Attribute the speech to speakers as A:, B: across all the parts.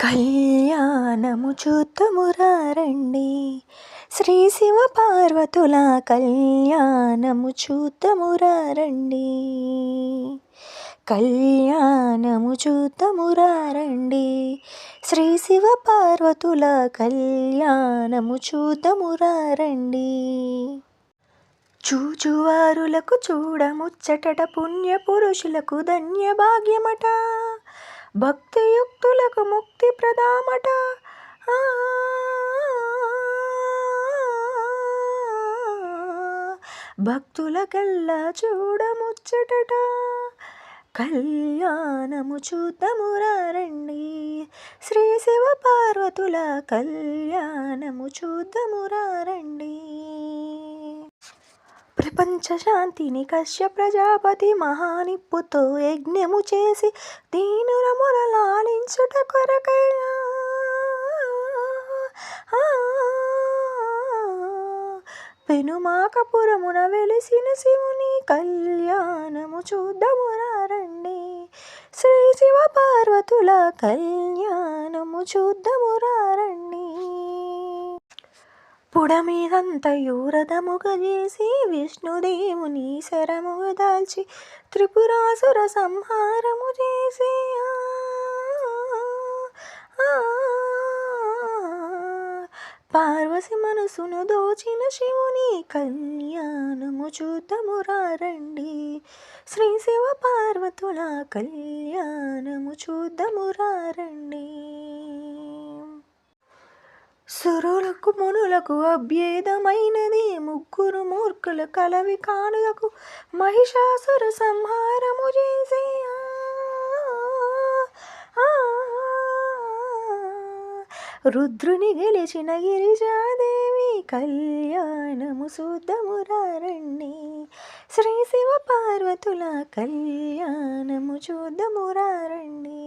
A: కళ్యాణము చూద్దుమురా రండి, శ్రీ శివ పార్వతుల కళ్యాణము చూద్దుమురా రండి. కళ్యాణము చూద్దుమురా రండి, శ్రీ శివ పార్వతుల కళ్యాణము చూద్దుమురా రండి. చూచువారులకు చూడముచ్చటట, పుణ్య పురుషులకు ధన్య భాగ్యమట, భక్తియుక్తులకు ముక్తి ప్రదామట. భక్తులకల్లా చూడముచ్చటట, కళ్యాణము చూద్దుమురా రండి, శ్రీ శివ పార్వతుల కళ్యాణము చూద్దుమురా రండి. ప్రపంచ శాంతిని కశ్య ప్రజాపతి మహానిప్పుతో యజ్ఞము చేసి దీనుల మొరలాలించుట కొరకై పెనుమాకపురమున వెలిసిన శివుని కళ్యాణము చూద్దుమురా రండి, శ్రీ శివ పార్వతుల కళ్యాణము చూద్దుమురా రండి. పుడమీదంతయు రథముగా చేసి విష్ణుదేవుని శరముగా దాల్చి త్రిపురాసుర సంహారము చేసి పార్వతి మనసును దోచిన శివుని కళ్యాణము చూద్దుమురా రండి, శ్రీ శివ పార్వతుల కళ్యాణము చూద్దుమురా రండి. సురులకు మునులకు అభేదమైనది, ముగ్గురు మూర్ఖుల కలవి కానులకు మహిషాసుర సంహారము చేసి రుద్రుని గెలిచిన గిరిజాదేవి కళ్యాణము చూద్దుమురా రండి, శ్రీ శివ పార్వతుల కళ్యాణము చూద్దుమురా రండి.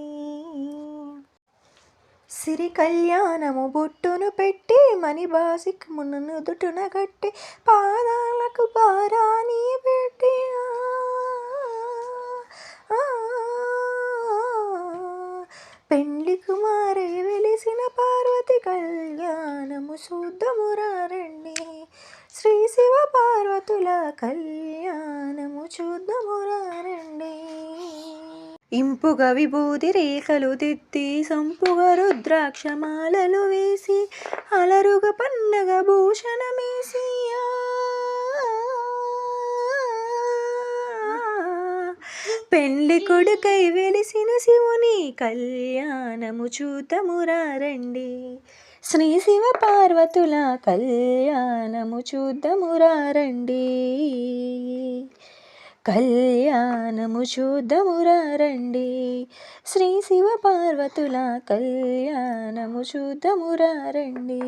A: సిరి కళ్యాణము బొట్టును పెట్టి మణిబాసికమును నుదుటున కట్టి పాదాలకు పారాని పెట్టి పెండ్లి కుమారై వెలిసిన పార్వతి కళ్యాణము చూద్దుమురా రండి, శ్రీ శివ పార్వతుల కళ్యాణము చూద్దుమురా రండి. ఇంపుగా విభూతి రేఖలు దిద్ది సంపుగా రుద్రాక్షమాలలు వేసి అలరుగ పన్నగ భూషణమేసి పెండ్లి కొడుకై వెలిసిన శివుని కళ్యాణము చూద్దుమురా రండి, శ్రీ శివ పార్వతుల కళ్యాణము చూద్దుమురా రండి. కళ్యాణము చూద్దుమురా రండి, శ్రీ శివ పార్వతుల కళ్యాణము చూద్దుమురా రండి.